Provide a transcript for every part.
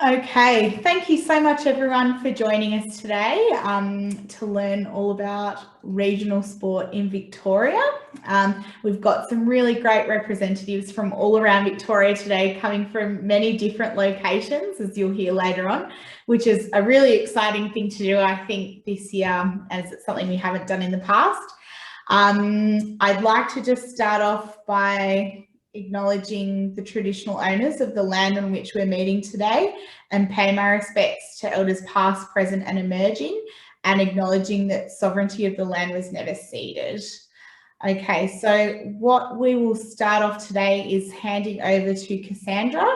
Okay, thank you so much everyone for joining us today to learn all about regional sport in Victoria. We've got some really great representatives from all around Victoria today, coming from many different locations, as you'll hear later on, which is a really exciting thing to do, I think, this year, as it's something we haven't done in the past. I'd like to just start off by acknowledging the traditional owners of the land on which we're meeting today and pay my respects to elders past, present and emerging, and acknowledging that sovereignty of the land was never ceded. Okay, so what we will start off today is handing over to Cassandra,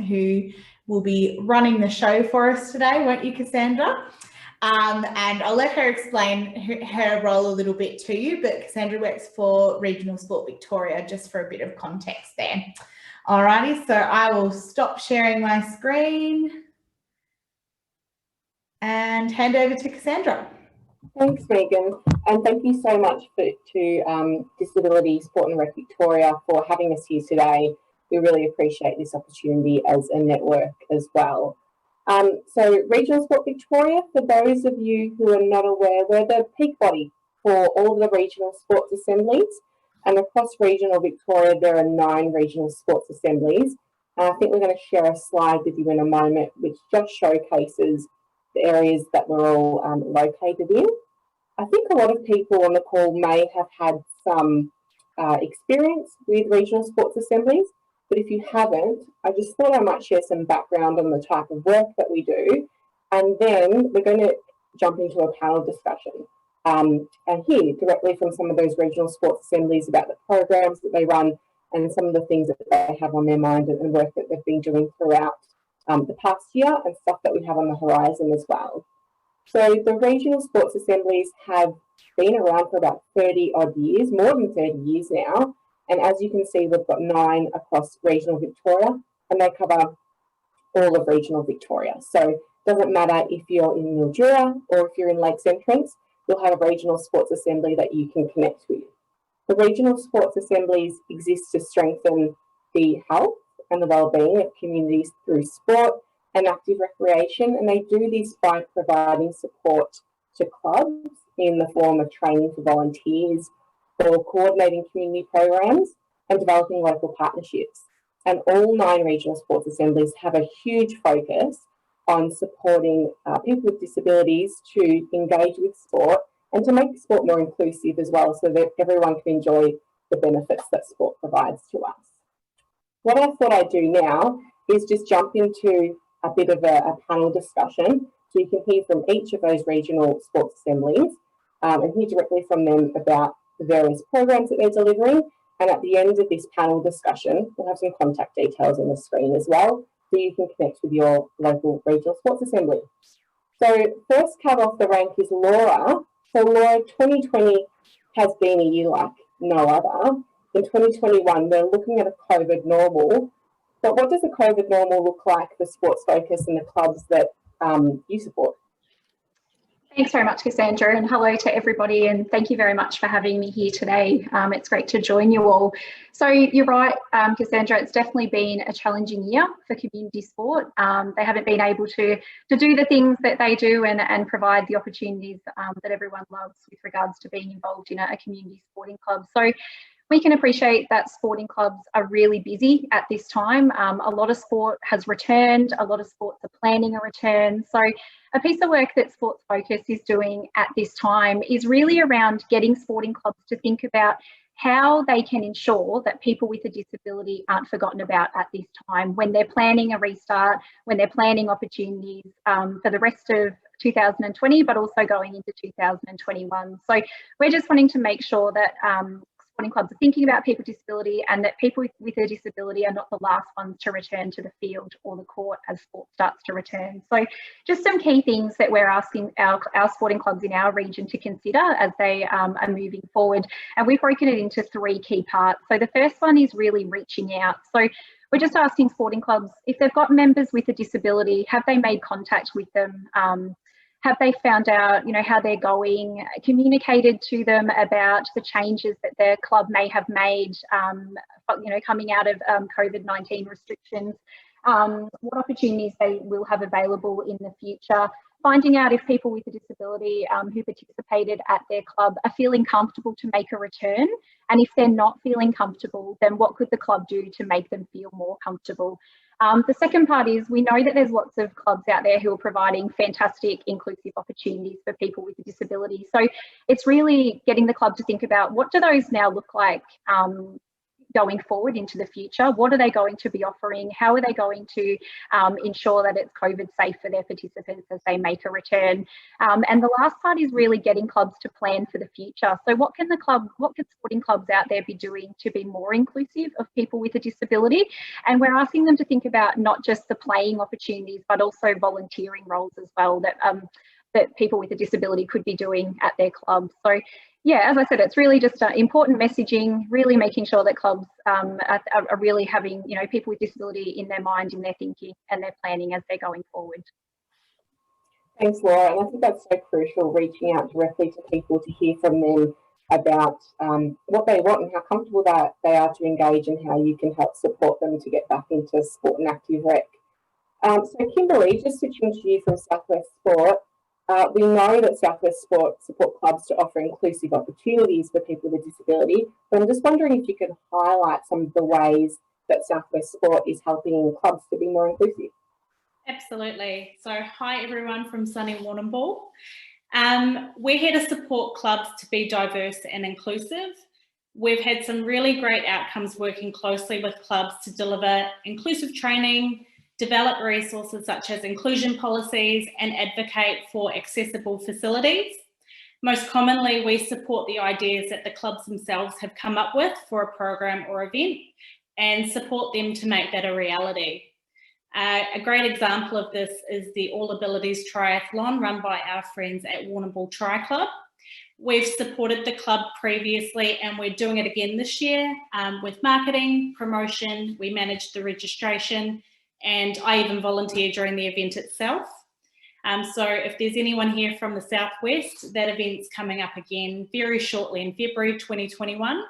who will be running the show for us today, won't you, Cassandra? And I'll let her explain her role a little bit to you, but Cassandra works for Regional Sport Victoria, just for a bit of context there. Alrighty, so I will stop sharing my screen and hand over to Cassandra. Thanks, Megan, and thank you so much to Disability Sport and Rec Victoria for having us here today. We really appreciate this opportunity as a network as well. So Regional Sport Victoria, for those of you who are not aware, we're the peak body for all the regional sports assemblies, and across regional Victoria there are 9 regional sports assemblies. And I think we're going to share a slide with you in a moment which just showcases the areas that we're all located in. I think a lot of people on the call may have had some experience with regional sports assemblies, but if you haven't, I just thought I might share some background on the type of work that we do, and then we're going to jump into a panel discussion and hear directly from some of those regional sports assemblies about the programs that they run and some of the things that they have on their mind and work that they've been doing throughout the past year and stuff that we have on the horizon as well. So the regional sports assemblies have been around for about 30 odd years, more than 30 years now. And as you can see, we've got 9 across regional Victoria, and they cover all of regional Victoria. So it doesn't matter if you're in Mildurea or if you're in Lakes Entrance, you'll have a regional sports assembly that you can connect with. The regional sports assemblies exist to strengthen the health and the wellbeing of communities through sport and active recreation, and they do this by providing support to clubs in the form of training for volunteers, or coordinating community programs and developing local partnerships. And all 9 regional sports assemblies have a huge focus on supporting people with disabilities to engage with sport and to make sport more inclusive as well, so that everyone can enjoy the benefits that sport provides to us. What I thought I'd do now is just jump into a bit of a panel discussion so you can hear from each of those regional sports assemblies and hear directly from them about the various programs that they're delivering. And at the end of this panel discussion, we'll have some contact details on the screen as well, so you can connect with your local regional sports assembly. So first cab off the rank is Laura. So Laura, 2020 has been a year like no other. In 2021, we're looking at a COVID normal. But what does a COVID normal look like for Sports Focus and the clubs that you support? Thanks very much, Cassandra, and hello to everybody, and thank you very much for having me here today. It's great to join you all. So you're right, Cassandra, it's definitely been a challenging year for community sport. They haven't been able to do the things that they do and provide the opportunities that everyone loves with regards to being involved in a community sporting club. So we can appreciate that sporting clubs are really busy at this time. A lot of sport has returned, a lot of sports are planning a return. So a piece of work that Sports Focus is doing at this time is really around getting sporting clubs to think about how they can ensure that people with a disability aren't forgotten about at this time when they're planning a restart, when they're planning opportunities for the rest of 2020, but also going into 2021. So we're just wanting to make sure that sporting clubs are thinking about people with disability, and that people with a disability are not the last ones to return to the field or the court as sport starts to return. So just some key things that we're asking our sporting clubs in our region to consider as they are moving forward. And we've broken it into 3 key parts. So the first one is really reaching out. So we're just asking sporting clubs, if they've got members with a disability, have they made contact with them? Have they found out, how they're going, communicated to them about the changes that their club may have made, coming out of COVID-19 restrictions? what opportunities they will have available in the future, finding out if people with a disability who participated at their club are feeling comfortable to make a return, and if they're not feeling comfortable, then what could the club do to make them feel more comfortable. The second part is we know that there's lots of clubs out there who are providing fantastic inclusive opportunities for people with a disability. So it's really getting the club to think about, what do those now look like going forward into the future? What are they going to be offering? How are they going to ensure that it's COVID safe for their participants as they make a return? And the last part is really getting clubs to plan for the future. So what can sporting clubs out there be doing to be more inclusive of people with a disability? And we're asking them to think about not just the playing opportunities, but also volunteering roles as well that that people with a disability could be doing at their club. So yeah, as I said, it's really just important messaging, really making sure that clubs are really having, you know, people with disability in their mind, in their thinking and their planning as they're going forward. Thanks, Laura. And I think that's so crucial, reaching out directly to people to hear from them about what they want and how comfortable they are to engage, and how you can help support them to get back into sport and active rec. So Kimberly, just switching to you from Southwest Sport, we know that Southwest Sport support clubs to offer inclusive opportunities for people with a disability, but I'm just wondering if you could highlight some of the ways that Southwest Sport is helping clubs to be more inclusive. Absolutely. So hi everyone from sunny Warnambool. We're here to support clubs to be diverse and inclusive. We've had some really great outcomes working closely with clubs to deliver inclusive training, develop resources such as inclusion policies, and advocate for accessible facilities. Most commonly, we support the ideas that the clubs themselves have come up with for a program or event and support them to make that a reality. A great example of this is the All Abilities Triathlon run by our friends at Warnambool Tri Club. We've supported the club previously and we're doing it again this year with marketing, promotion. We managed the registration, and I even volunteered during the event itself. So if there's anyone here from the Southwest, that event's coming up again very shortly in February 2021.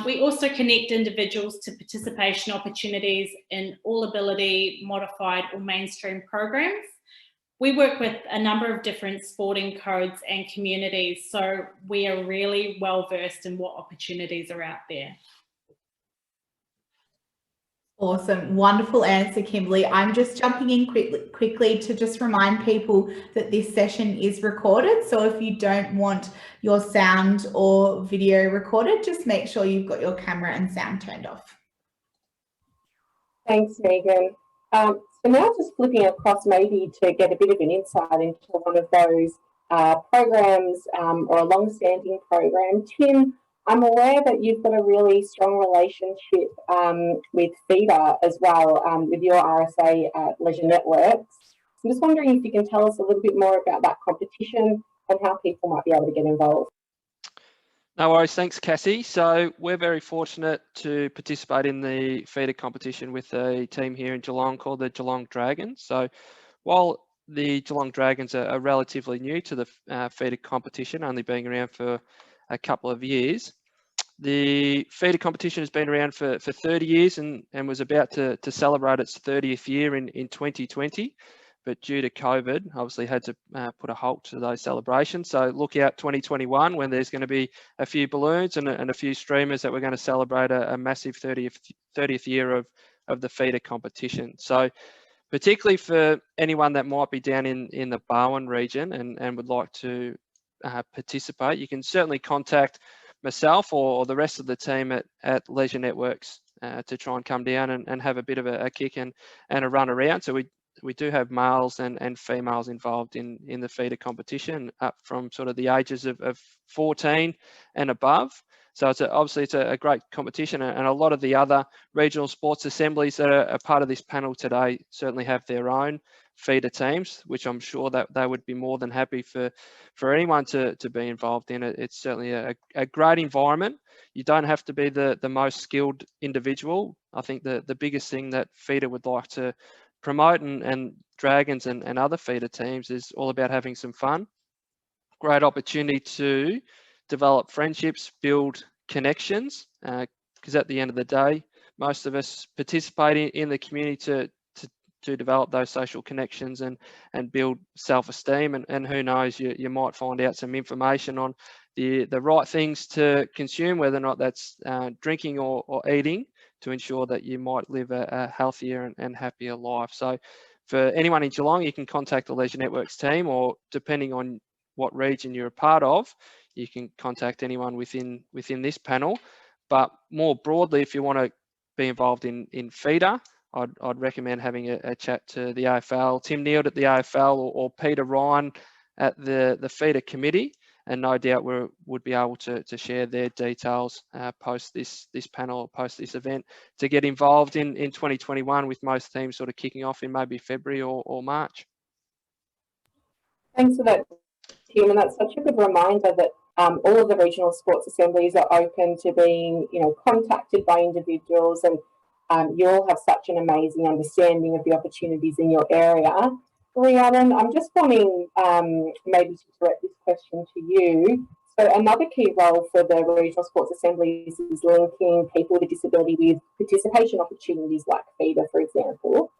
We also connect individuals to participation opportunities in all ability, modified or mainstream programs. We work with a number of different sporting codes and communities, so we are really well versed in what opportunities are out there. Awesome. Wonderful answer, Kimberly. I'm just jumping in quickly to just remind people that this session is recorded. So if you don't want your sound or video recorded, just make sure you've got your camera and sound turned off. Thanks, Megan. So now just flipping across maybe to get a bit of an insight into one of those programs or a long-standing program. Tim, I'm aware that you've got a really strong relationship with FEDA as well, with your RSA at Leisure Networks. I'm just wondering if you can tell us a little bit more about that competition and how people might be able to get involved. No worries, thanks Cassie. So we're very fortunate to participate in the FEDA competition with a team here in Geelong called the Geelong Dragons. So while the Geelong Dragons are relatively new to the FEDA competition, only being around for a couple of years, the FEDA competition has been around for 30 years and was about to celebrate its 30th year in 2020. But due to COVID, obviously had to put a halt to those celebrations. So look out 2021 when there's going to be a few balloons and a few streamers that we're going to celebrate a massive 30th year of the FEDA competition. So particularly for anyone that might be down in the Barwon region and would like to participate, you can certainly contact myself or the rest of the team at Leisure Networks to try and come down and have a bit of a kick and a run around. So we do have males and females involved in the FEDA competition up from sort of the ages of 14 and above. So obviously it's a great competition, and a lot of the other regional sports assemblies that are a part of this panel today certainly have their own FEDA teams, which I'm sure that they would be more than happy for anyone to be involved in it. It's certainly a great environment. You don't have to be the most skilled individual. I think the biggest thing that FEDA would like to promote and Dragons and other FEDA teams is all about having some fun. Great opportunity to develop friendships, build connections, because at the end of the day, most of us participate in the community to develop those social connections and build self-esteem, and who knows, you might find out some information on the right things to consume, whether or not that's drinking or eating, to ensure that you might live a healthier and happier life. So for anyone in Geelong, you can contact the Leisure Networks team, or depending on what region you're a part of, you can contact anyone within this panel. But more broadly, if you want to be involved in feeder, I'd recommend having a chat to the AFL, Tim Neild at the AFL, or Peter Ryan at the feeder committee, and no doubt we would be able to share their details post this panel, post this event, to get involved in 2021, with most teams sort of kicking off in maybe February or March. Thanks for that, Tim, and that's such a good reminder that all of the regional sports assemblies are open to being, contacted by individuals, and you all have such an amazing understanding of the opportunities in your area. Rhiannon, I'm just wanting maybe to direct this question to you. So another key role for the regional sports assemblies is linking people with disability with participation opportunities like feeder, for example.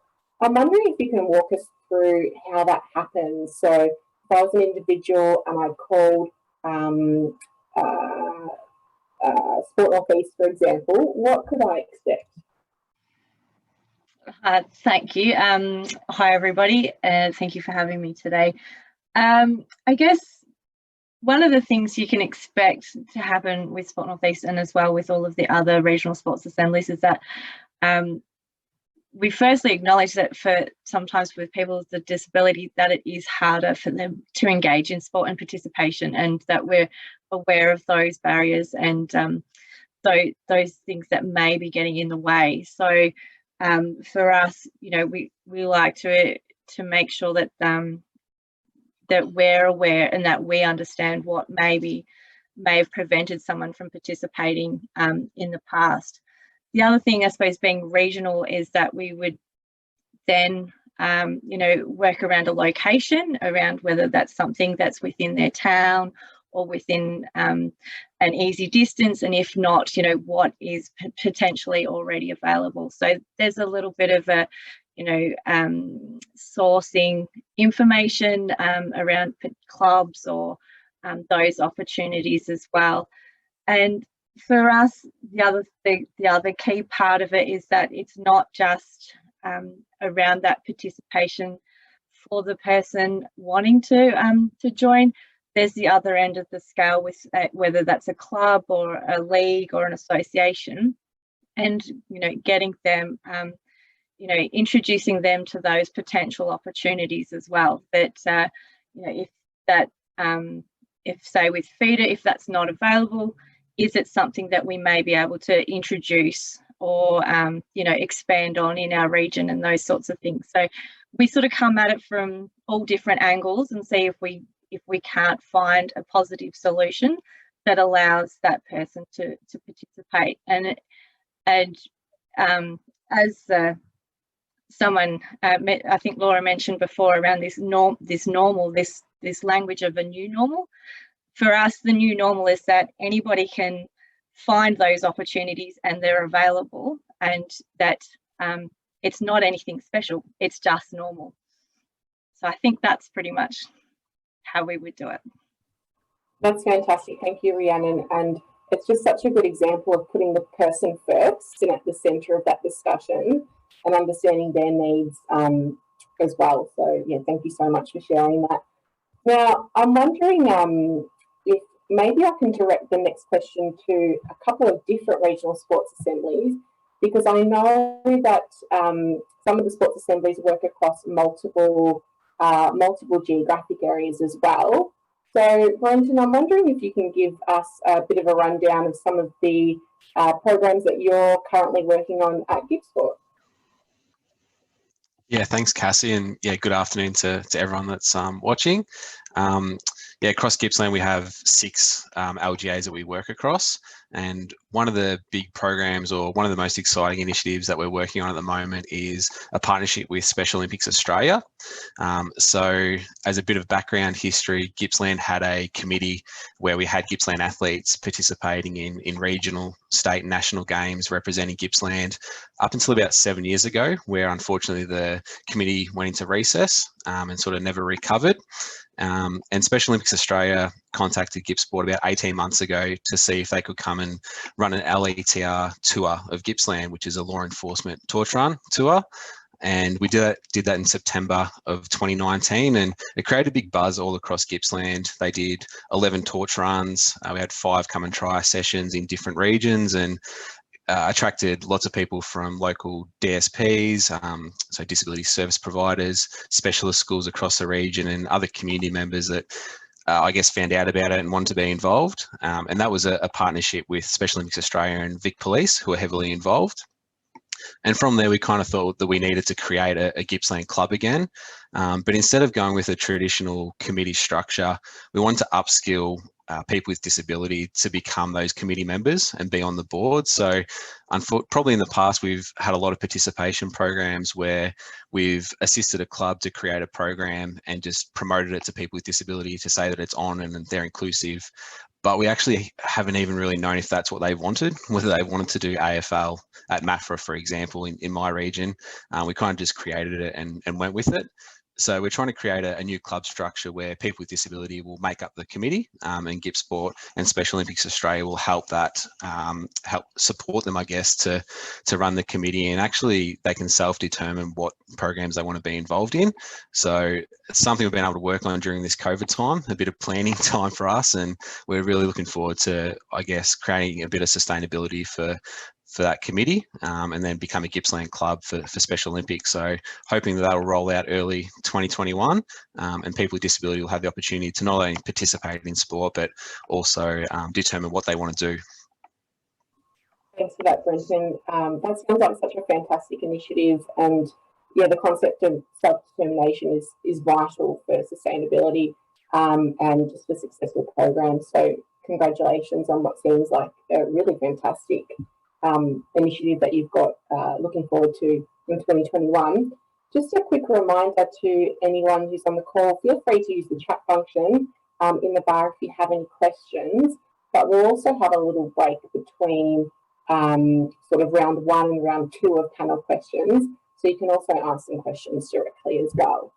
I'm wondering if you can walk us through how that happens. So if I was an individual and I called Sport North East, for example, what could I expect? Thank you. Hi, everybody. Thank you for having me today. I guess one of the things you can expect to happen with Sport North East, and as well with all of the other regional sports assemblies, is that we firstly acknowledge that for sometimes with people with a disability, that it is harder for them to engage in sport and participation, and that we're aware of those barriers and those things that may be getting in the way. So for us, we like to make sure that that we're aware and that we understand what may have prevented someone from participating in the past. The other thing, I suppose, being regional, is that we would then work around a location, around whether that's something that's within their town or within an easy distance, and if not, what is potentially already available. So there's a little bit of a, sourcing information around clubs or those opportunities as well. And for us, the other key part of it is that it's not just around that participation for the person wanting to join. There's the other end of the scale with whether that's a club or a league or an association, and getting them, introducing them to those potential opportunities as well. That if say with feeder, if that's not available, is it something that we may be able to introduce or expand on in our region, and those sorts of things. So we sort of come at it from all different angles and see if we can't find a positive solution that allows that person to participate. And as someone, I think Laura mentioned before, around this language of a new normal. For us, the new normal is that anybody can find those opportunities and they're available, and that it's not anything special, it's just normal. So I think that's pretty much how we would do it. That's fantastic. Thank you, Rhiannon. And it's just such a good example of putting the person first and at the centre of that discussion, and understanding their needs as well. So yeah, thank you so much for sharing that. Now, I'm wondering if maybe I can direct the next question to a couple of different regional sports assemblies, because I know that some of the sports assemblies work across multiple geographic areas as well. So, Wellington, I'm wondering if you can give us a bit of a rundown of some of the programs that you're currently working on at Gippsport. Yeah, thanks, Cassie, and yeah, good afternoon to everyone that's watching. Across Gippsland we have 6 LGAs that we work across. And one of the big programs, or one of the most exciting initiatives that we're working on at the moment, is a partnership with Special Olympics Australia. So as a bit of background history, Gippsland had a committee where we had Gippsland athletes participating in regional, state and national games representing Gippsland up until about 7 years ago, where unfortunately the committee went into recess and sort of never recovered. And Special Olympics Australia contacted Gippsport about 18 months ago to see if they could come and run an LETR tour of Gippsland, which is a law enforcement torch run tour. And we did that in September of 2019, and it created a big buzz all across Gippsland. They did 11 torch runs. We had 5 come and try sessions in different regions, and attracted lots of people from local DSPs, so disability service providers, specialist schools across the region, and other community members that I guess found out about it and wanted to be involved. And that was a partnership with Special Olympics Australia and Vic Police, who are heavily involved. And from there, we kind of thought that we needed to create a Gippsland club again. But instead of going with a traditional committee structure, we wanted to upskill people with disability to become those committee members and be on the board. So probably in the past, we've had a lot of participation programs where we've assisted a club to create a program and just promoted it to people with disability to say that it's on and they're inclusive. But we actually haven't even really known if that's what they wanted, whether they wanted to do AFL at MAFRA, for example, in my region. We kind of just created it and went with it. So we're trying to create a new club structure where people with disability will make up the committee, and Gippsport and Special Olympics Australia will help that, help support them, I guess, to run the committee, and actually they can self-determine what programs they want to be involved in. So it's something we've been able to work on during this COVID time, a bit of planning time for us, and we're really looking forward to, I guess, creating a bit of sustainability for that committee, and then become a Gippsland club for Special Olympics. So hoping that will roll out early 2021, and people with disability will have the opportunity to not only participate in sport, but also determine what they want to do. Thanks for that, Brenton. That sounds like such a fantastic initiative, and yeah, the concept of self-determination is vital for sustainability and just for successful programs. So congratulations on what seems like a really fantastic initiative that you've got looking forward to in 2021. Just a quick reminder to anyone who's on the call, feel free to use the chat function in the bar if you have any questions, but we'll also have a little break between sort of round 1 and round 2 of panel questions, so you can also ask some questions directly as well.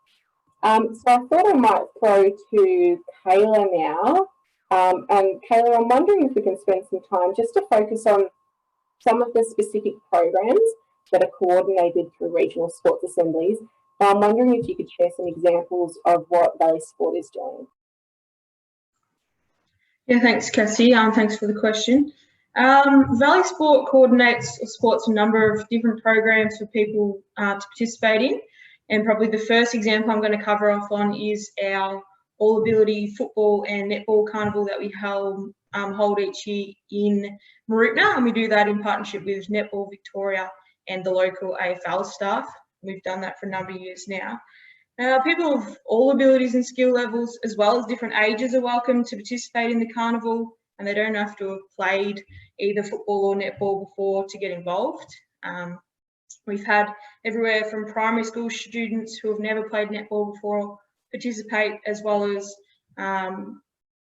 So I thought I might throw to Kayla now, and Kayla, I'm wondering if we can spend some time just to focus on some of the specific programs that are coordinated through regional sports assemblies. I'm wondering if you could share some examples of what Valley Sport is doing. Yeah, thanks, Cassie. Thanks for the question. Valley Sport coordinates or supports a number of different programs for people to participate in. And probably the first example I'm going to cover off on is our All Ability football and netball carnival that we hold each year in Mooroopna, and we do that in partnership with Netball Victoria and the local AFL staff. We've done that for a number of years now. People of all abilities and skill levels, as well as different ages, are welcome to participate in the carnival, and they don't have to have played either football or netball before to get involved. We've had everywhere from primary school students who have never played netball before participate, as well as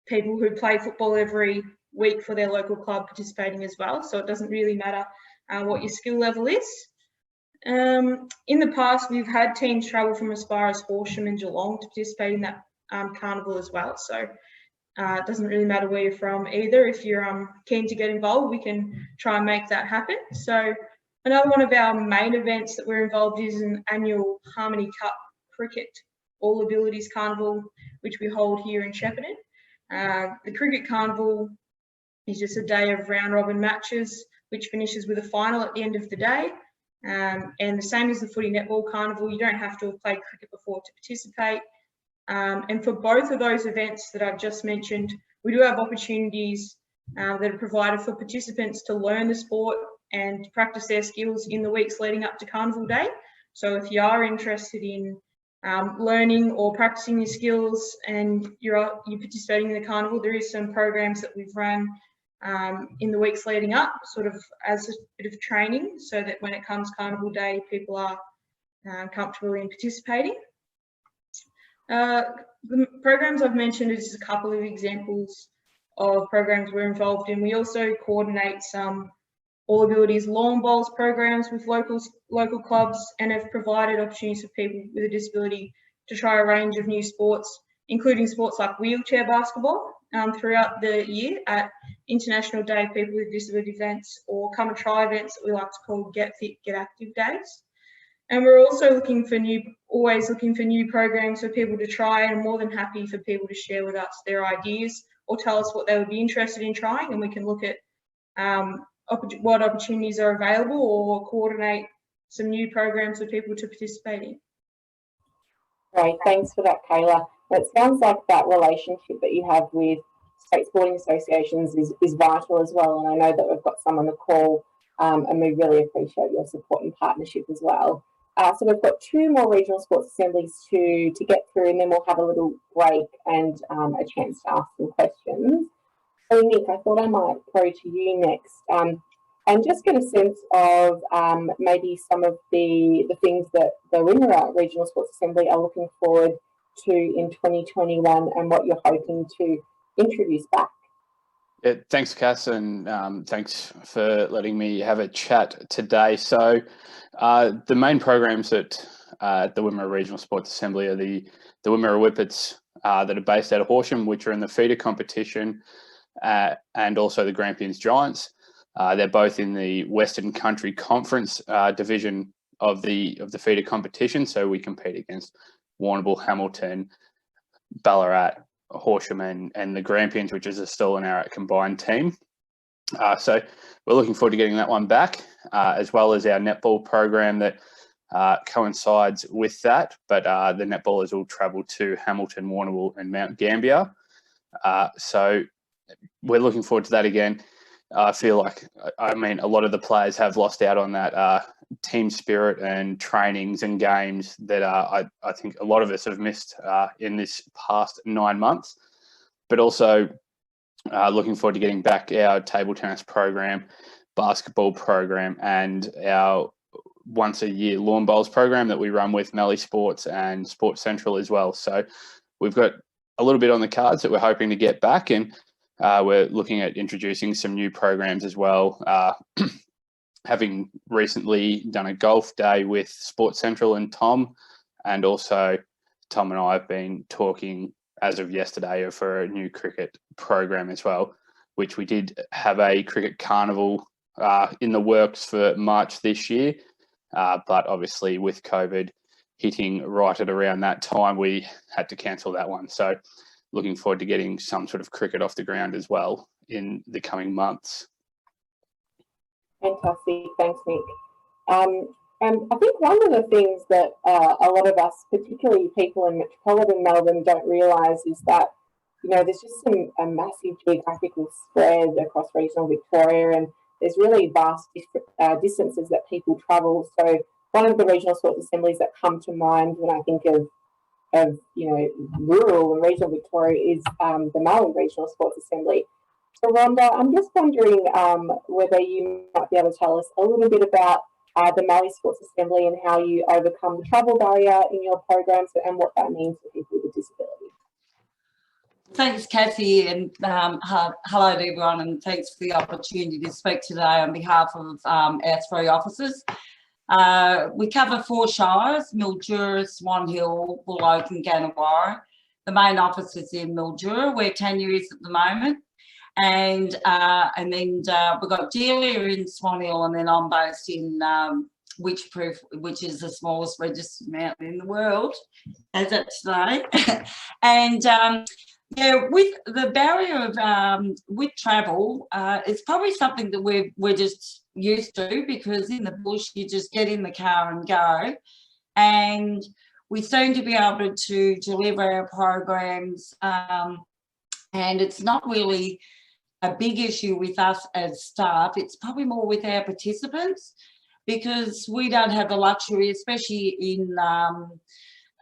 people who play football every week for their local club participating as well. So it doesn't really matter what your skill level is. In the past, we've had teams travel from as far as Horsham and Geelong to participate in that carnival as well. So it doesn't really matter where you're from either. If you're keen to get involved, we can try and make that happen. So another one of our main events that we're involved in is an annual Harmony Cup Cricket All Abilities Carnival, which we hold here in Shepparton. The Cricket Carnival is just a day of round robin matches, which finishes with a final at the end of the day. And the same as the Footy Netball Carnival, you don't have to have played cricket before to participate. And for both of those events that I've just mentioned, we do have opportunities that are provided for participants to learn the sport and practice their skills in the weeks leading up to Carnival Day. So if you are interested in learning or practicing your skills and you're participating in the carnival, there is some programs that we've run in the weeks leading up, sort of as a bit of training, so that when it comes Carnival Day, people are comfortable in participating. The programs I've mentioned is just a couple of examples of programs we're involved in. We also coordinate some All Abilities lawn bowls programs with local clubs, and have provided opportunities for people with a disability to try a range of new sports, including sports like wheelchair basketball, throughout the year at International Day of People with Disability events, or come and try events that we like to call Get Fit, Get Active days. And we're also always looking for new programs for people to try, and more than happy for people to share with us their ideas or tell us what they would be interested in trying, and we can look at what opportunities are available or coordinate some new programs for people to participate in. Great, thanks for that, Kayla. It sounds like that relationship that you have with state sporting associations is vital as well, and I know that we've got some on the call, and we really appreciate your support and partnership as well. So we've got 2 more regional sports assemblies to get through, and then we'll have a little break and a chance to ask some questions. So Nick, I thought I might throw to you next, and just get a sense of maybe some of the things that the Wimmera Regional Sports Assembly are looking forward to in 2021, and what you're hoping to introduce back. Yeah, thanks, Cass, and thanks for letting me have a chat today. So the main programs at the Wimmera Regional Sports Assembly are the Wimmera Whippets that are based out of Horsham, which are in the feeder competition, and also the Grampians Giants. They're both in the Western Country Conference division of the feeder competition. So we compete against Warnambool, Hamilton, Ballarat, Horsham, and the Grampians, which is still an Ararat combined team. So we're looking forward to getting that one back, as well as our netball program that coincides with that. But the netballers will travel to Hamilton, Warnambool, and Mount Gambier. So we're looking forward to that again. I feel like, I mean, a lot of the players have lost out on that team spirit and trainings and games that I think a lot of us have missed in this past 9 months. But also looking forward to getting back our table tennis program, basketball program, and our once a year lawn bowls program that we run with Melly Sports and Sports Central as well. So we've got a little bit on the cards that we're hoping to get back, and we're looking at introducing some new programs as well. Having recently done a golf day with Sports Central and Tom, and also Tom and I have been talking as of yesterday for a new cricket program as well, which we did have a cricket carnival in the works for March this year. But obviously with COVID hitting right at around that time, we had to cancel that one. So looking forward to getting some sort of cricket off the ground as well in the coming months. Fantastic, thanks, Nick. And I think one of the things that a lot of us, particularly people in metropolitan Melbourne, don't realise is that, you know, there's just a massive geographical spread across regional Victoria, and there's really vast distances that people travel. So one of the regional sports assemblies that come to mind when I think of rural and regional Victoria is the Mallee Regional Sports Assembly. So Rhonda, I'm just wondering whether you might be able to tell us a little bit about the Mallee Sports Assembly and how you overcome the travel barrier in your programs and what that means for people with disabilities. Thanks, Cassie, and hello to everyone, and thanks for the opportunity to speak today on behalf of our 3 officers. We cover 4 shires: Mildurea, Swan Hill, Buloke and Gannawarra. The main office is in Mildurea, where Tanya is at the moment. And then we've got Delia in Swan Hill, and then I'm based in Witchproof, which is the smallest registered mountain in the world, as at today. And yeah, with the barrier of with travel, it's probably something that we're just used to, because in the bush you just get in the car and go, and we seem to be able to deliver our programs, and it's not really a big issue with us as staff. It's probably more with our participants, because we don't have the luxury, especially in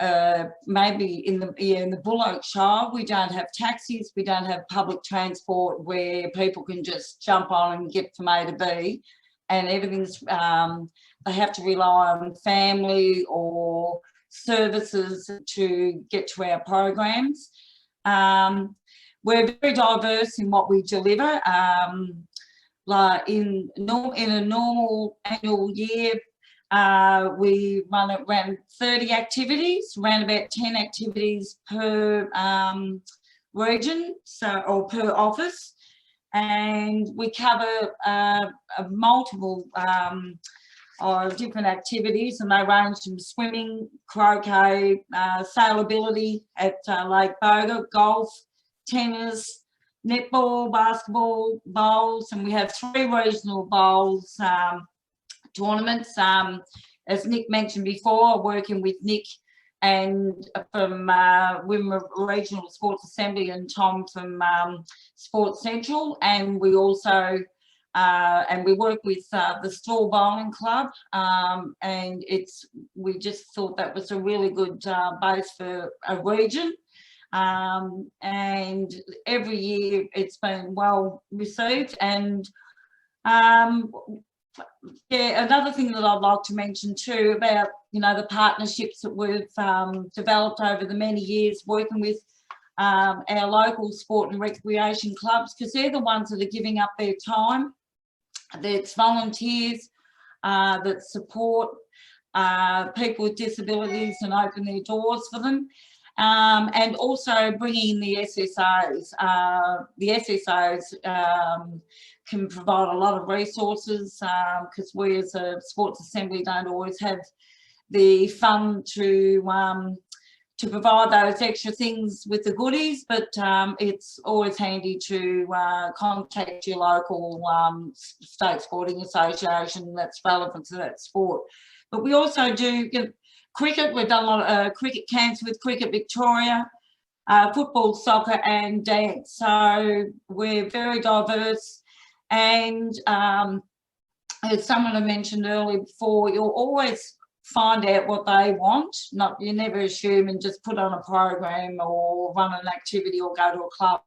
maybe in the Buloke Shire, we don't have taxis, we don't have public transport where people can just jump on and get from A to B, and everything's they have to rely on family or services to get to our programs. We're very diverse in what we deliver. Like in a normal annual year, we run around 30 activities, around about 10 activities per region, or per office, and we cover multiple different activities, and they range from swimming, croquet, sailability at Lake Boga, golf, tennis, netball, basketball, bowls, and we have 3 regional bowls tournaments. As Nick mentioned before, working with Nick and from Women Regional Sports Assembly and Tom from Sports Central, and we also and we work with the Stall Bowling Club, and we just thought that was a really good base for a region. And every year it's been well received. And yeah, another thing that I'd like to mention too about, you know, the partnerships that we've developed over the many years working with our local sport and recreation clubs, because they're the ones that are giving up their time. It's volunteers that support people with disabilities and open their doors for them. And also bringing in the SSOs. The SSOs can provide a lot of resources because we as a sports assembly don't always have the fund to provide those extra things with the goodies, but it's always handy to contact your local state sporting association that's relevant to that sport. But we also do cricket. We've done a lot of cricket camps with Cricket Victoria, football, soccer and dance. So we're very diverse, and as someone had mentioned earlier before, you'll always find out what they want. You never assume and just put on a program or run an activity or go to a club.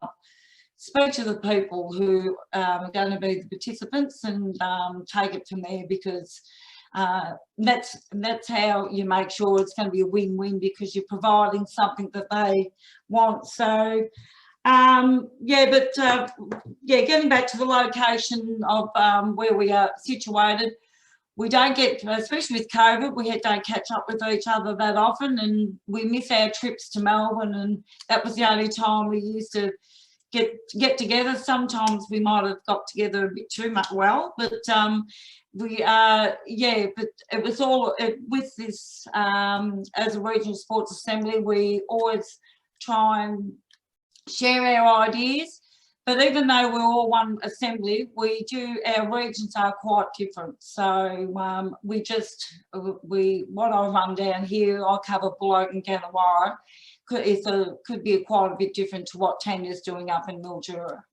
Speak to the people who are going to be the participants and take it from there, because that's how you make sure it's going to be a win-win, because you're providing something that they want. So yeah, getting back to the location of where we are situated, we don't get, especially with COVID, we don't catch up with each other that often, and we miss our trips to Melbourne, and that was the only time we used to get together. Sometimes we might have got together a bit too much, but but it was all with this as a regional sports assembly, we always try and share our ideas. But even though we're all one assembly, our regions are quite different. So what I run down here, I cover Buloke and Gannawarra, could be quite a bit different to what Tanya's doing up in Mildurea.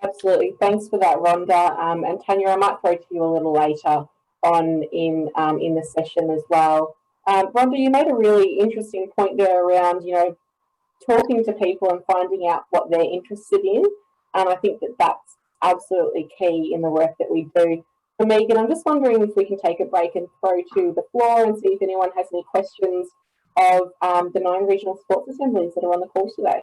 Absolutely. Thanks for that, Rhonda. And Tanya, I might throw to you a little later on in the session as well. Rhonda, you made a really interesting point there around, you know, talking to people and finding out what they're interested in. I think that that's absolutely key in the work that we do. For Megan, I'm just wondering if we can take a break and throw to the floor and see if anyone has any questions of the 9 regional sports assemblies that are on the call today.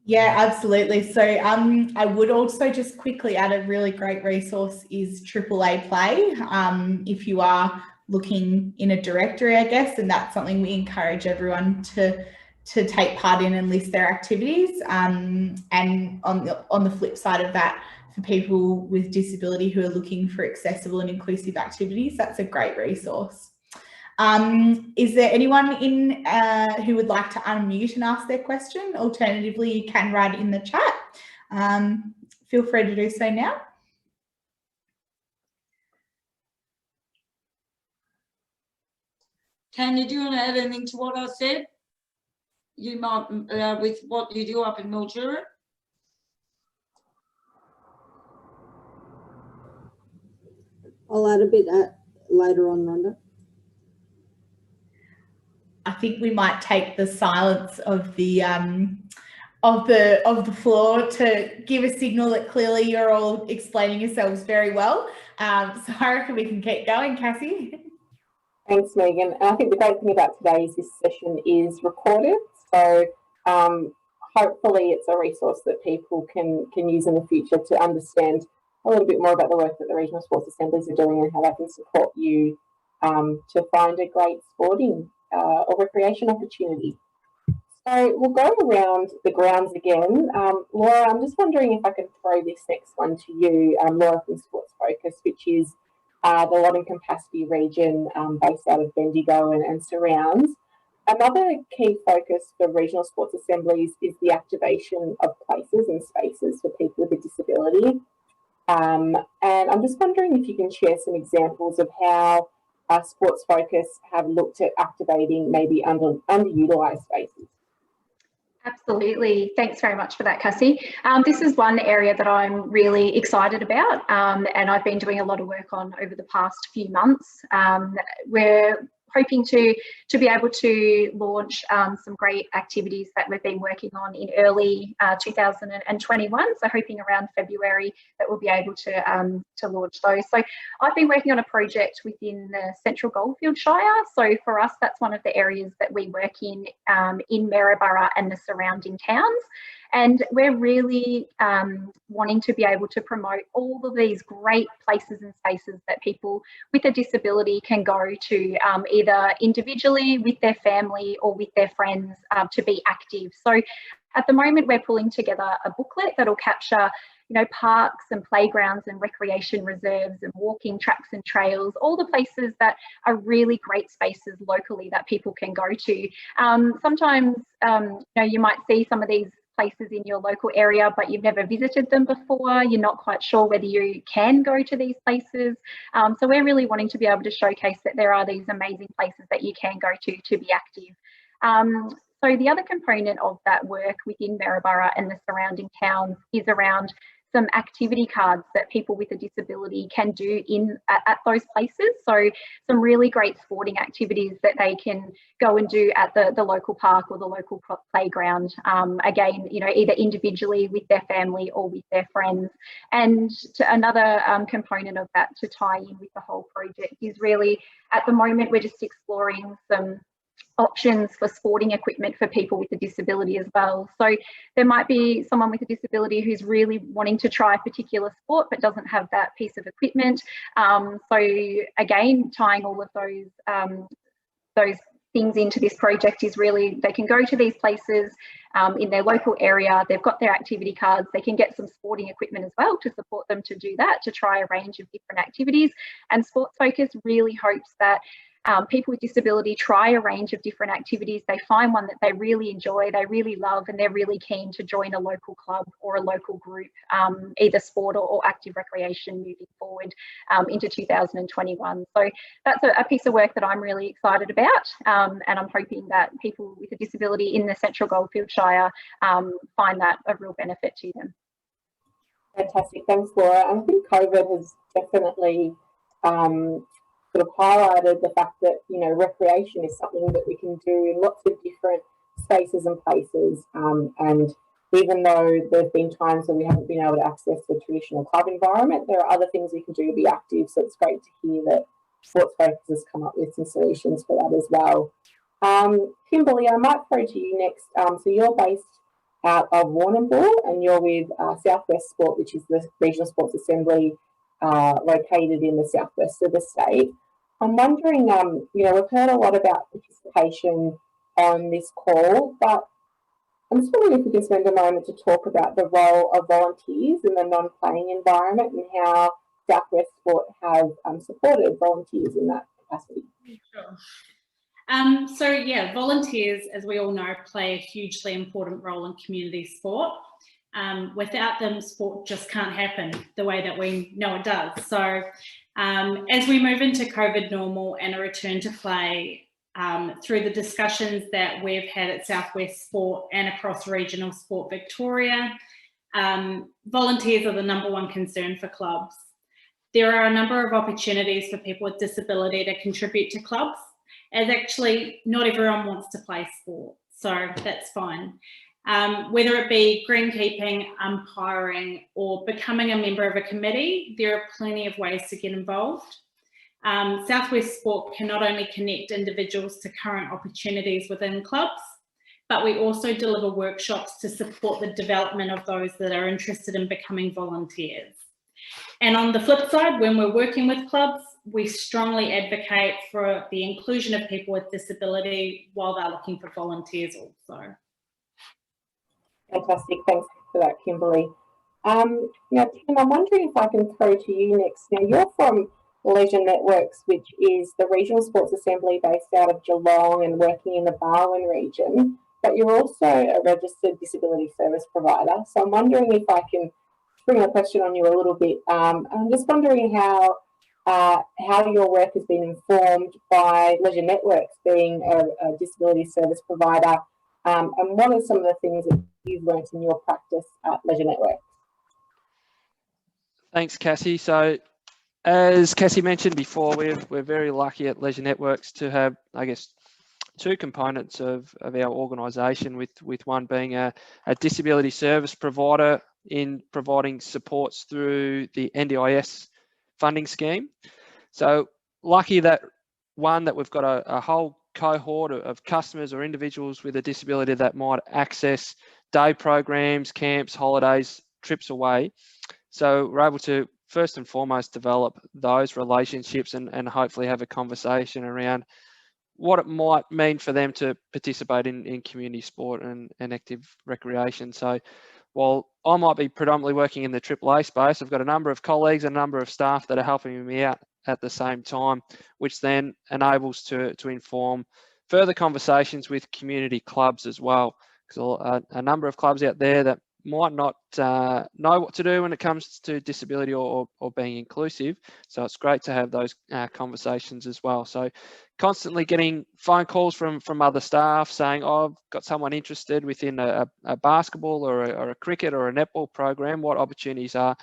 Yeah, absolutely. So I would also just quickly add a really great resource is AAA Play. If you are looking in a directory, I guess, and that's something we encourage everyone to take part in and list their activities. And on the flip side of that, for people with disability who are looking for accessible and inclusive activities, that's a great resource. Is there anyone in who would like to unmute and ask their question? Alternatively, you can write in the chat. Feel free to do so now. Tanya, do you want to add anything to what I said? You might, with what you do up in Mildurea? I'll add a bit later on, Rhonda. I think we might take the silence of the floor to give a signal that clearly you're all explaining yourselves very well. So I reckon we can keep going, Cassie. Thanks, Megan. And I think the great thing about today is this session is recorded. So hopefully it's a resource that people can use in the future to understand a little bit more about the work that the regional sports assemblies are doing and how they can support you to find a great sporting or recreation opportunity. So we'll go around the grounds again. Laura, I'm just wondering if I could throw this next one to you, Laura from Sports Focus, which is the Loddon Campaspe region based out of Bendigo and surrounds. Another key focus for regional sports assemblies is the activation of places and spaces for people with a disability. And I'm just wondering if you can share some examples of how Sports Focus have looked at activating maybe underutilised spaces. Absolutely. Thanks very much for that, Cassie. This is one area that I'm really excited about and I've been doing a lot of work on over the past few months. We're hoping to be able to launch some great activities that we've been working on in early 2021. So hoping around February that we'll be able to launch those. So I've been working on a project within the Central Goldfields Shire. So for us, that's one of the areas that we work in Moorabool and the surrounding towns. And we're really wanting to be able to promote all of these great places and spaces that people with a disability can go to either individually with their family or with their friends to be active. So at the moment, we're pulling together a booklet that'll capture parks and playgrounds and recreation reserves and walking tracks and trails, all the places that are really great spaces locally that people can go to. Sometimes, you might see some of these places in your local area, but you've never visited them before. You're not quite sure whether you can go to these places. So we're really wanting to be able to showcase that there are these amazing places that you can go to be active. So the other component of that work within Moorabool and the surrounding towns is around some activity cards that people with a disability can do at those places. So some really great sporting activities that they can go and do at the local park or the local playground. Again, either individually with their family or with their friends. And another component of that to tie in with the whole project is really, at the moment, we're just exploring some options for sporting equipment for people with a disability as well. So there might be someone with a disability who's really wanting to try a particular sport but doesn't have that piece of equipment. So again, tying all of those things into this project is really, they can go to these places in their local area, they've got their activity cards, they can get some sporting equipment as well to support them to do that, to try a range of different activities. And Sports Focus really hopes that people with disability try a range of different activities. They find one that they really enjoy, they really love, and they're really keen to join a local club or a local group, either sport or active recreation moving forward into 2021. So that's a piece of work that I'm really excited about, and I'm hoping that people with a disability in the Central Goldfields Shire find that a real benefit to them. Fantastic, thanks, Laura. And I think COVID has definitely sort of highlighted the fact that, recreation is something that we can do in lots of different spaces and places. And even though there have been times when we haven't been able to access the traditional club environment, there are other things we can do to be active. So it's great to hear that Sports Focus has come up with some solutions for that as well. Kimberly, I might throw to you next. So you're based out of Warnambool and you're with Southwest Sport, which is the Regional Sports Assembly located in the southwest of the state. I'm wondering, we've heard a lot about participation on this call, but I'm just wondering if we can spend a moment to talk about the role of volunteers in the non-playing environment and how Southwest Sport have supported volunteers in that capacity. Sure. So yeah, volunteers, as we all know, play a hugely important role in community sport. Without them, sport just can't happen the way that we know it does. So as we move into COVID normal and a return to play, through the discussions that we've had at Southwest Sport and across Regional Sport Victoria, volunteers are the #1 concern for clubs. There are a number of opportunities for people with disability to contribute to clubs. as actually not everyone wants to play sport, so that's fine. Whether it be greenkeeping, umpiring, or becoming a member of a committee, there are plenty of ways to get involved. Southwest Sport can not only connect individuals to current opportunities within clubs, but we also deliver workshops to support the development of those that are interested in becoming volunteers. And on the flip side, when we're working with clubs, we strongly advocate for the inclusion of people with disability while they're looking for volunteers also. Fantastic, thanks for that, Kimberly. Now, Tim, I'm wondering if I can throw to you next. Now, you're from Leisure Networks, which is the regional sports assembly based out of Geelong and working in the Barwon region, but you're also a registered disability service provider. So I'm wondering if I can bring a question on you a little bit. I'm just wondering how your work has been informed by Leisure Networks being a disability service provider, and what are some of the things that you've learnt in your practice at Leisure Networks? Thanks, Cassie. So as Cassie mentioned before, we're very lucky at Leisure Networks to have, I guess, two components of our organisation, with one being a disability service provider in providing supports through the NDIS funding scheme. So lucky that we've got a whole cohort of customers or individuals with a disability that might access day programs, camps, holidays, trips away. So we're able to first and foremost develop those relationships and hopefully have a conversation around what it might mean for them to participate in community sport and active recreation. So while I might be predominantly working in the AAA space, I've got a number of colleagues, a number of staff that are helping me out at the same time, which then enables to inform further conversations with community clubs as well. Because a number of clubs out there that might not know what to do when it comes to disability or being inclusive. So it's great to have those conversations as well. So constantly getting phone calls from other staff saying, oh, I've got someone interested within a basketball or a cricket or a netball program, what opportunities are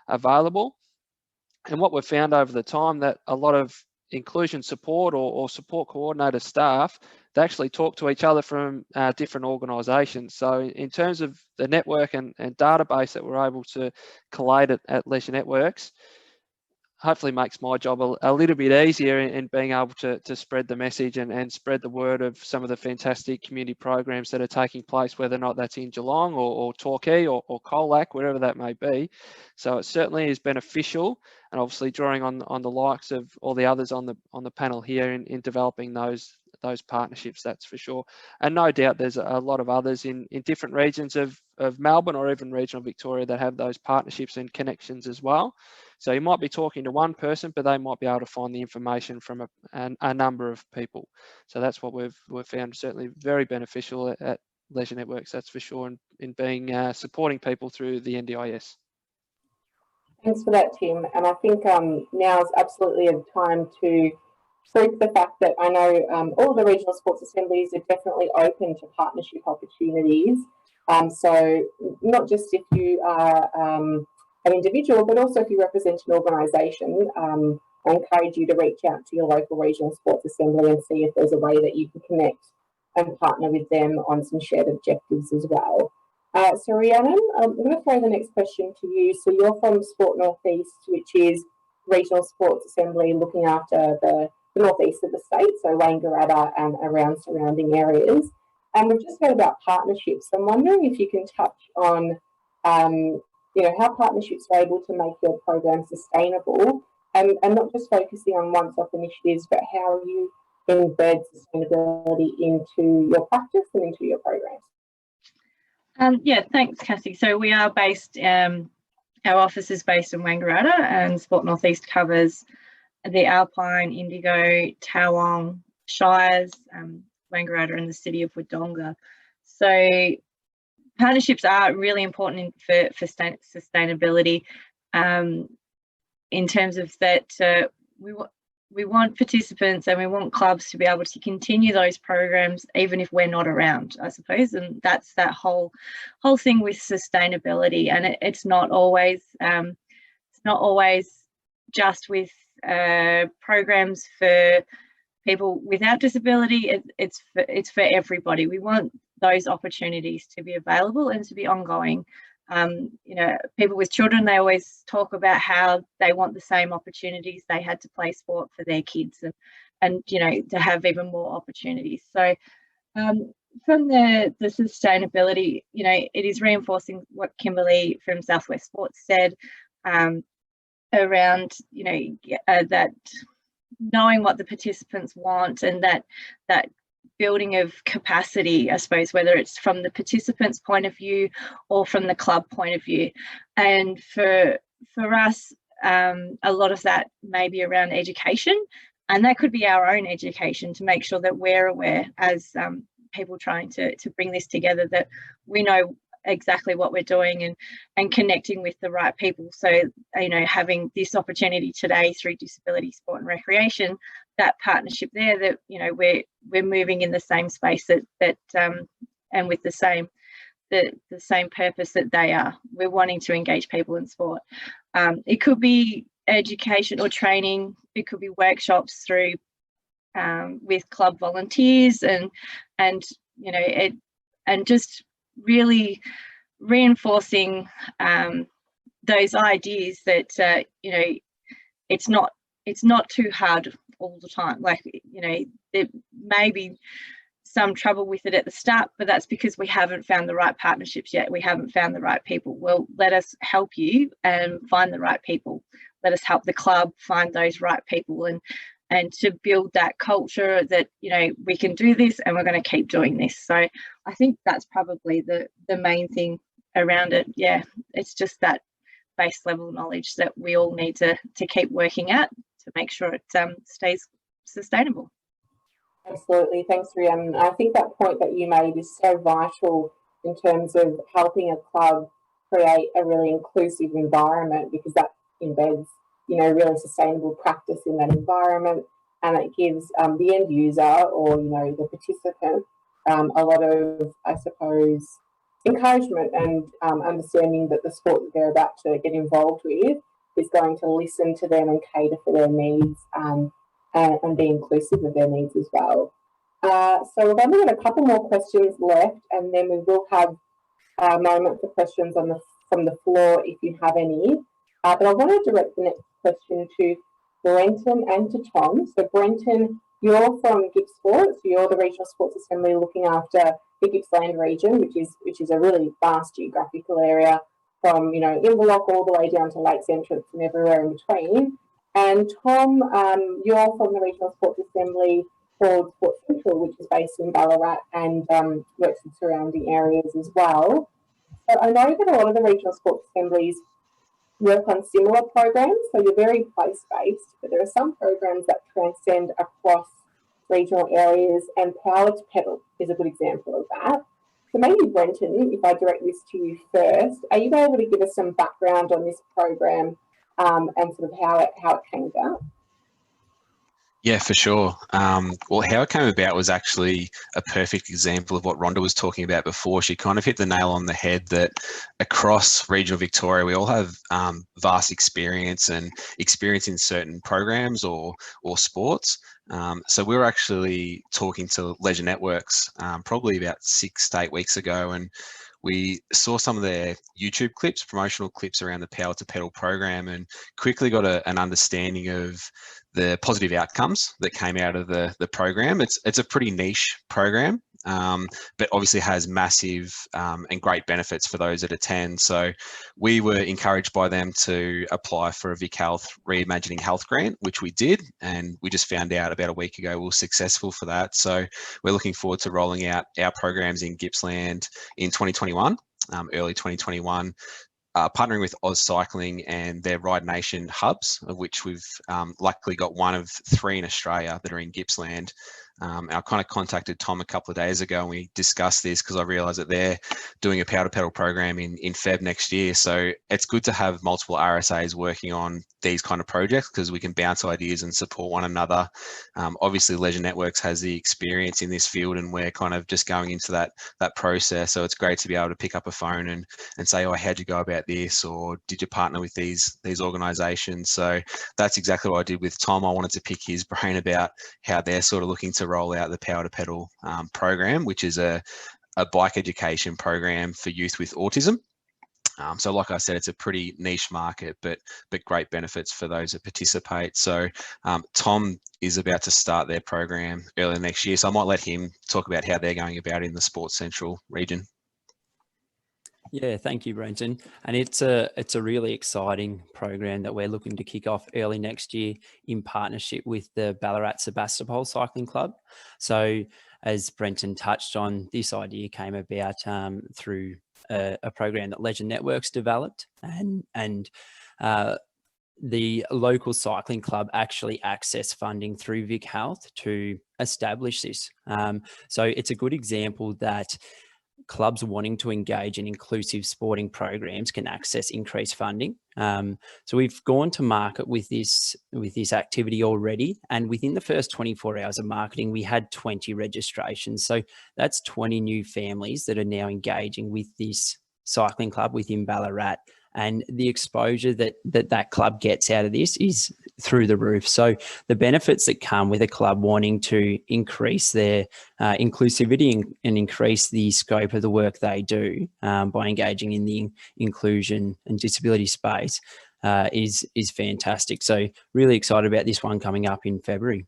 available. And what we've found over the time, that a lot of inclusion support or support coordinator staff, they actually talk to each other from different organisations. So in terms of the network and database that we're able to collate at Leisure Networks, hopefully makes my job a little bit easier in being able to spread the message and spread the word of some of the fantastic community programs that are taking place, whether or not that's in Geelong or Torquay or Colac, wherever that may be. So it certainly is beneficial, and obviously drawing on the likes of all the others on the panel here in developing those partnerships, that's for sure. And no doubt there's a lot of others in different regions of Melbourne or even regional Victoria that have those partnerships and connections as well. So you might be talking to one person, but they might be able to find the information from a number of people. So that's what we've found certainly very beneficial at Leisure Networks, that's for sure, in being supporting people through the NDIS. Thanks for that, Tim. And I think now is absolutely a time to prove the fact that I know all of the regional sports assemblies are definitely open to partnership opportunities. So not just if you are an individual, but also if you represent an organisation, I encourage you to reach out to your local regional sports assembly and see if there's a way that you can connect and partner with them on some shared objectives as well. So Rhiannon, I'm going to throw the next question to you. So you're from Sport Northeast, which is regional sports assembly looking after the northeast of the state, so Wangaratta and around surrounding areas. And we've just heard about partnerships. I'm wondering if you can touch on how partnerships are able to make your program sustainable and not just focusing on once-off initiatives, but how you embed sustainability into your practice and into your programs. Yeah, thanks, Cassie. So we are based, our office is based in Wangaratta, and Sport Northeast covers the Alpine, Bendigo, Towong, Shires, Wangaratta and the city of Wodonga. So partnerships are really important for sustainability in terms of that we want participants and we want clubs to be able to continue those programs even if we're not around, I suppose. And that's that whole thing with sustainability. And it's not always just with programs for people without disability, it's for everybody. We want those opportunities to be available and to be ongoing. You know, people with children, they always talk about how they want the same opportunities they had to play sport for their kids, and you know, to have even more opportunities. So from the sustainability, you know, it is reinforcing what Kimberly from Southwest Sports said around, you know, that knowing what the participants want, and that building of capacity, I suppose, whether it's from the participants' point of view or from the club point of view. And for us, a lot of that may be around education, and that could be our own education to make sure that we're aware as people trying to bring this together, that we know exactly what we're doing and connecting with the right people. So, you know, having this opportunity today through Disability Sport and Recreation, that partnership there, that, you know, we're moving in the same space that and with the same purpose that they are. We're wanting to engage people in sport. It could be education or training. It could be workshops through with club volunteers, and you know, and just really reinforcing those ideas that you know, it's not too hard all the time. Like, you know, there may be some trouble with it at the start, but that's because we haven't found the right partnerships yet. We haven't found the right people. Well, let us help you and find the right people. Let us help the club find those right people, and to build that culture that, you know, we can do this and we're going to keep doing this. So I think that's probably the main thing around it. Yeah, it's just that base level knowledge that we all need to keep working at to make sure it stays sustainable. Absolutely, thanks, Rhian. I think that point that you made is so vital in terms of helping a club create a really inclusive environment, because that embeds, you know, really sustainable practice in that environment, and it gives the end user, or, you know, the participant, a lot of, I suppose, encouragement and understanding that the sport that they're about to get involved with is going to listen to them and cater for their needs, and be inclusive of their needs as well. So we've only got a couple more questions left, and then we will have a moment for questions from the floor if you have any. But I want to direct the next question to Brenton and to Tom. So Brenton, you're from Gippsport, so you're the Regional Sports Assembly looking after the Gippsland region, which is a really vast geographical area, from, you know, Buloke all the way down to Lakes Entrance and everywhere in between. And Tom, you're from the Regional Sports Assembly for Sports Central, which is based in Ballarat and works in surrounding areas as well. So I know that a lot of the regional sports assemblies work on similar programs, so you're very place-based, but there are some programs that transcend across regional areas, and Power to Pedal is a good example of that. So maybe Brenton, if I direct this to you first, are you able to give us some background on this program and sort of how it came about? Yeah, for sure. Well, how it came about was actually a perfect example of what Rhonda was talking about before. She kind of hit the nail on the head that across regional Victoria, we all have vast experience in certain programs or sports. So we were actually talking to Leisure Networks probably about 6 to 8 weeks ago, and we saw some of their YouTube clips, promotional clips around the Power to Pedal program, and quickly got an understanding of the positive outcomes that came out of the program. It's a pretty niche program, but obviously has massive and great benefits for those that attend. So we were encouraged by them to apply for a Vic Health Reimagining Health grant, which we did, and we just found out about a week ago we were successful for that. So we're looking forward to rolling out our programs in Gippsland in 2021, early 2021. Partnering with Oz Cycling and their Ride Nation hubs, of which we've luckily got one of 3 in Australia that are in Gippsland. I kind of contacted Tom a couple of days ago and we discussed this because I realised that they're doing a powder pedal program in Feb next year. So it's good to have multiple RSAs working on these kind of projects because we can bounce ideas and support one another. Obviously, Leisure Networks has the experience in this field and we're kind of just going into that process. So it's great to be able to pick up a phone and say, oh, how'd you go about this? Or did you partner with these organisations? So that's exactly what I did with Tom. I wanted to pick his brain about how they're sort of looking to roll out the Power to Pedal program, which is a bike education program for youth with autism. So like I said, it's a pretty niche market, but great benefits for those that participate. So Tom is about to start their program early next year. So I might let him talk about how they're going about it in the Sports Central region. Yeah, thank you, Brenton. And it's a really exciting program that we're looking to kick off early next year in partnership with the Ballarat Sebastopol Cycling Club. So as Brenton touched on, this idea came about through a program that Leisure Networks developed, and the local cycling club actually accessed funding through Vic Health to establish this. So it's a good example that clubs wanting to engage in inclusive sporting programs can access increased funding. So we've gone to market with this activity already, and within the first 24 hours of marketing, we had 20 registrations. So that's 20 new families that are now engaging with this cycling club within Ballarat. And the exposure that club gets out of this is through the roof. So the benefits that come with a club wanting to increase their inclusivity and increase the scope of the work they do by engaging in the inclusion and disability space is fantastic. So really excited about this one coming up in February.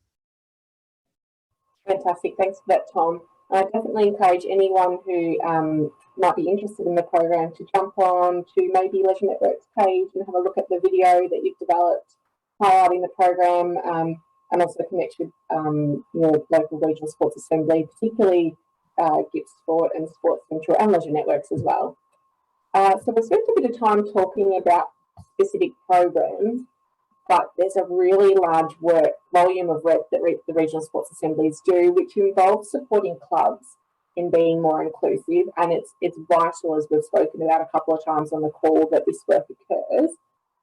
Fantastic. Thanks for that, Tom. I definitely encourage anyone who might be interested in the program to jump on to maybe Leisure Networks page and have a look at the video that you've developed highlighting the program, and also connect with your local regional sports assembly, particularly Gippsland Sport and Sports Central and Leisure Networks as well. So we've spent a bit of time talking about specific programs, but there's a really large volume of work that the regional sports assemblies do, which involves supporting clubs in being more inclusive, and it's vital, as we've spoken about a couple of times on the call, that this work occurs.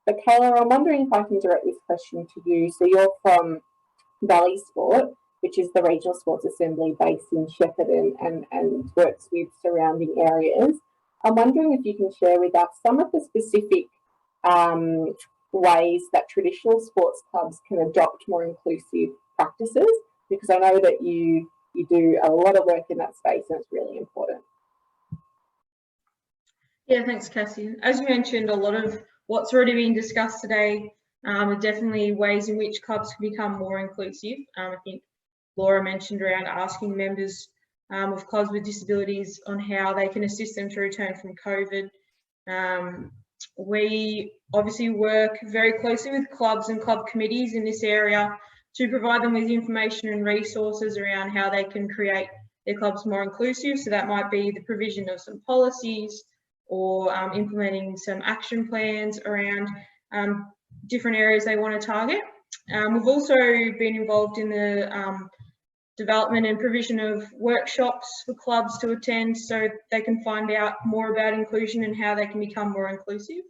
But Kayla, I'm wondering if I can direct this question to you. So you're from Valley Sport, which is the regional sports assembly based in Shepparton and works with surrounding areas. I'm wondering if you can share with us some of the specific ways that traditional sports clubs can adopt more inclusive practices, because I know that you do a lot of work in that space and it's really important. Yeah, thanks, Cassie. As you mentioned, a lot of what's already been discussed today are definitely ways in which clubs can become more inclusive. I think Laura mentioned around asking members of clubs with disabilities on how they can assist them to return from COVID. We obviously work very closely with clubs and club committees in this area to provide them with information and resources around how they can create their clubs more inclusive. So that might be the provision of some policies or implementing some action plans around different areas they want to target. We've also been involved in the development and provision of workshops for clubs to attend so they can find out more about inclusion and how they can become more inclusive.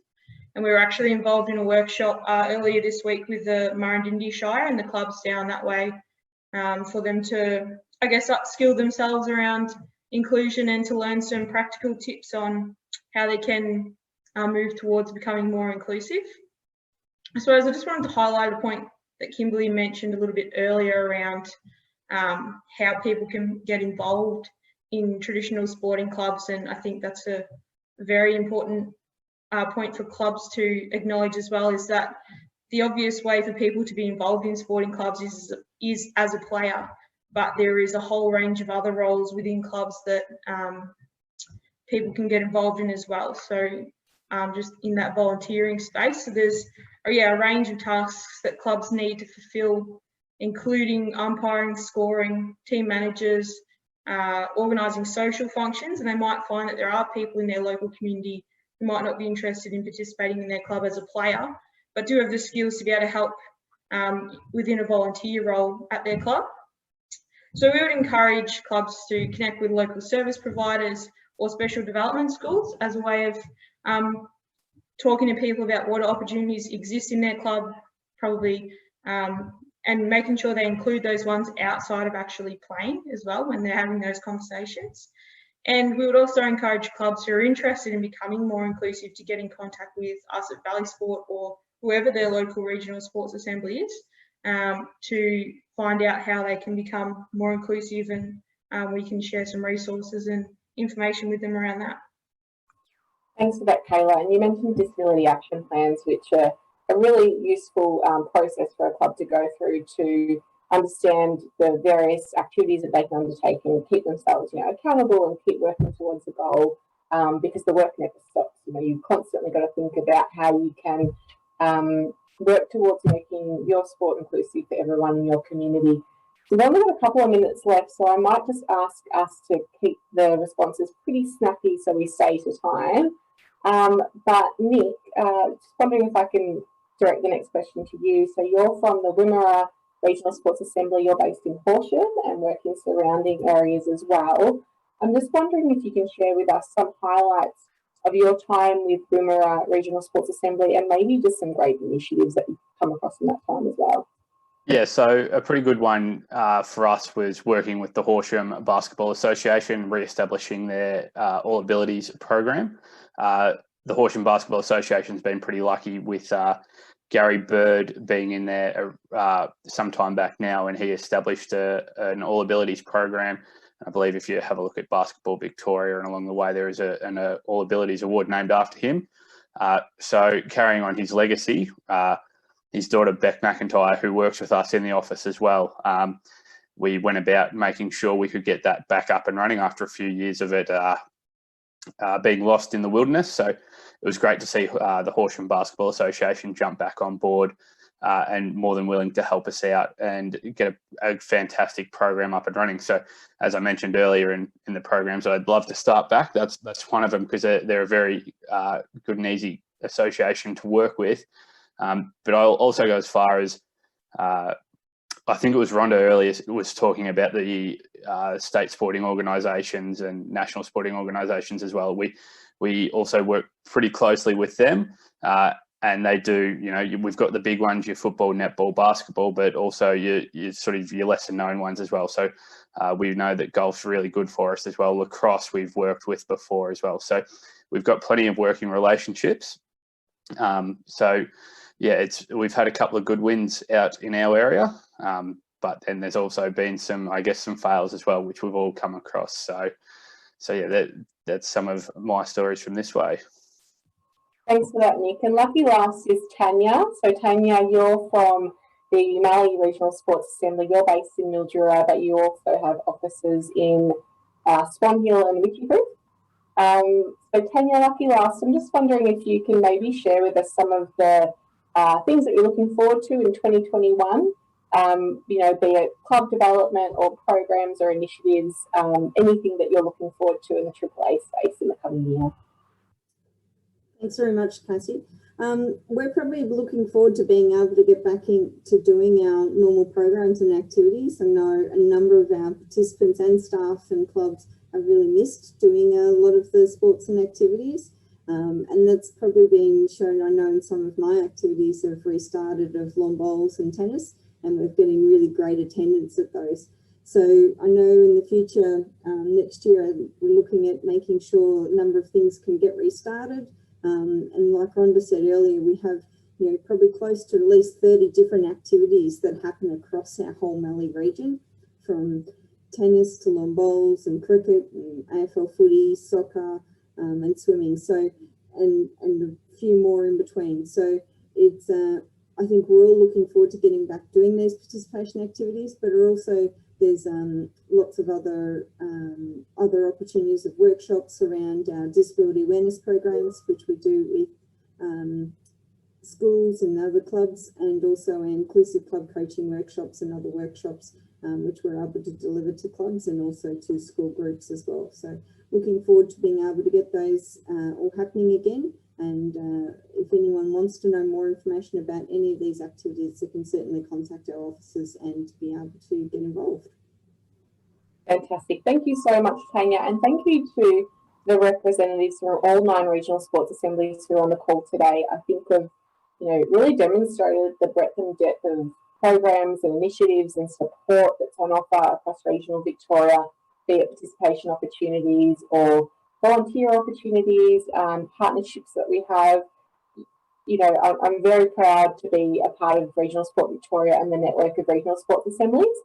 And we were actually involved in a workshop earlier this week with the Murrindindi Shire and the clubs down that way for them to, I guess, upskill themselves around inclusion and to learn some practical tips on how they can move towards becoming more inclusive. I suppose I just wanted to highlight a point that Kimberly mentioned a little bit earlier around how people can get involved in traditional sporting clubs, and I think that's a very important point for clubs to acknowledge as well, is that the obvious way for people to be involved in sporting clubs is as a player, but there is a whole range of other roles within clubs that people can get involved in as well. So just in that volunteering space, so there's a range of tasks that clubs need to fulfill, including umpiring, scoring, team managers, organising social functions, and they might find that there are people in their local community who might not be interested in participating in their club as a player, but do have the skills to be able to help within a volunteer role at their club. So we would encourage clubs to connect with local service providers or special development schools as a way of talking to people about what opportunities exist in their club, probably, and making sure they include those ones outside of actually playing as well when they're having those conversations. And we would also encourage clubs who are interested in becoming more inclusive to get in contact with us at Valley Sport or whoever their local regional sports assembly is, to find out how they can become more inclusive, and we can share some resources and information with them around that. Thanks for that, Kayla. And you mentioned disability action plans, which are a really useful process for a club to go through to understand the various activities that they can undertake and keep themselves, accountable and keep working towards the goal, because the work never stops. You've constantly got to think about how you can work towards making your sport inclusive for everyone in your community. We've only got a couple of minutes left, so I might just ask us to keep the responses pretty snappy so we stay to time. But Nick, just wondering if I can direct the next question to you. So you're from the Wimmera Regional Sports Assembly, you're based in Horsham and work in surrounding areas as well. I'm just wondering if you can share with us some highlights of your time with Wimmera Regional Sports Assembly and maybe just some great initiatives that you've come across in that time as well. Yeah, so a pretty good one for us was working with the Horsham Basketball Association, re-establishing their All Abilities program. The Horsham Basketball Association has been pretty lucky with Gary Bird being in there some time back now, and he established an All Abilities program. I believe if you have a look at Basketball Victoria and along the way, there is an All Abilities award named after him. So carrying on his legacy, his daughter Beck McIntyre, who works with us in the office as well, we went about making sure we could get that back up and running after a few years of it being lost in the wilderness. So it was great to see the Horsham Basketball Association jump back on board and more than willing to help us out and get a fantastic program up and running. So as I mentioned earlier in the programs I'd love to start back, that's one of them, because they're a very good and easy association to work with. But I'll also go as far as I think it was Rhonda earlier was talking about the state sporting organisations and national sporting organisations as well. We also work pretty closely with them, and they do. We've got the big ones: your football, netball, basketball, but also your sort of your lesser known ones as well. So we know that golf's really good for us as well. Lacrosse we've worked with before as well. So we've got plenty of working relationships. So yeah, we've had a couple of good wins out in our area, but then there's also been some fails as well, which we've all come across. So yeah, that's some of my stories from this way. Thanks for that, Nick. And lucky last is Tanya. So Tanya, you're from the Mallee Regional Sports Assembly. You're based in Mildurea, but you also have offices in Swan Hill and Wickyproof. So Tanya, lucky last, I'm just wondering if you can maybe share with us some of the things that you're looking forward to in 2021, be it club development or programs or initiatives, anything that you're looking forward to in the AAA space in the coming year. Thanks very much, Cassie. We're probably looking forward to being able to get back into doing our normal programs and activities. I know a number of our participants and staff and clubs have really missed doing a lot of the sports and activities. And that's probably been shown, I know, in some of my activities have restarted of lawn bowls and tennis, and we're getting really great attendance at those. So I know in the future, next year, we're looking at making sure a number of things can get restarted. And like Rhonda said earlier, we have probably close to at least 30 different activities that happen across our whole Mallee region, from tennis to lawn bowls and cricket and AFL footy, soccer, and swimming. So and a few more in between. So it's I think we're all looking forward to getting back doing these participation activities, but also there's lots of other opportunities of workshops around our disability awareness programs, which we do with schools and other clubs, and also our inclusive club coaching workshops and other workshops, which we're able to deliver to clubs and also to school groups as well. So looking forward to being able to get those all happening again. And if anyone wants to know more information about any of these activities, they can certainly contact our officers and be able to get involved. Fantastic. Thank you so much, Tanya, and thank you to the representatives from all 9 regional sports assemblies who are on the call today. I think have, really demonstrated the breadth and depth of programs and initiatives and support that's on offer across regional Victoria, be it participation opportunities or volunteer opportunities, partnerships that we have. I'm very proud to be a part of Regional Sport Victoria and the network of regional sports assemblies.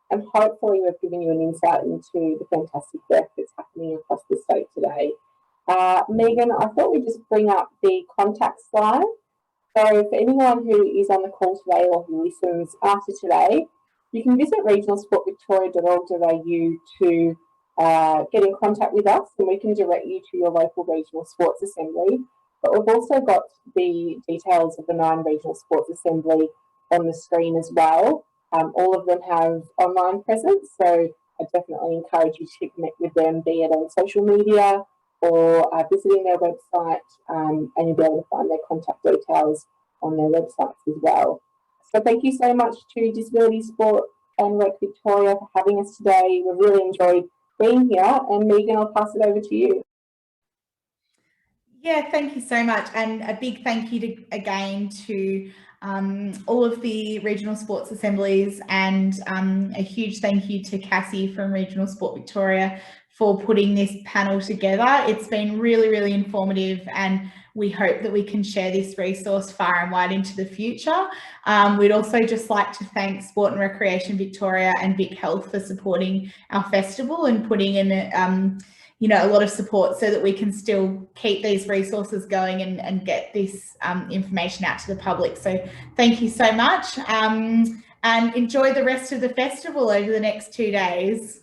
And hopefully we've given you an insight into the fantastic work that's happening across the state today. Megan, I thought we'd just bring up the contact slide. So for anyone who is on the call today or who listens after today, you can visit regionalsportvictoria.org.au to get in contact with us, and we can direct you to your local regional sports assembly. But we've also got the details of the 9 regional sports assembly on the screen as well. All of them have online presence, so I definitely encourage you to connect with them, be it on social media or visiting their website, and you'll be able to find their contact details on their websites as well. So thank you so much to Disability Sport and Rec Victoria for having us today. We've really enjoyed being here, and Megan, I'll pass it over to you. Yeah, thank you so much, and a big thank you again to all of the regional sports assemblies, and a huge thank you to Cassie from Regional Sport Victoria for putting this panel together. It's been really, really informative, and we hope that we can share this resource far and wide into the future. We'd also just like to thank Sport and Recreation Victoria and Vic Health for supporting our festival and putting in a lot of support so that we can still keep these resources going and get this information out to the public. So thank you so much, and enjoy the rest of the festival over the next 2 days.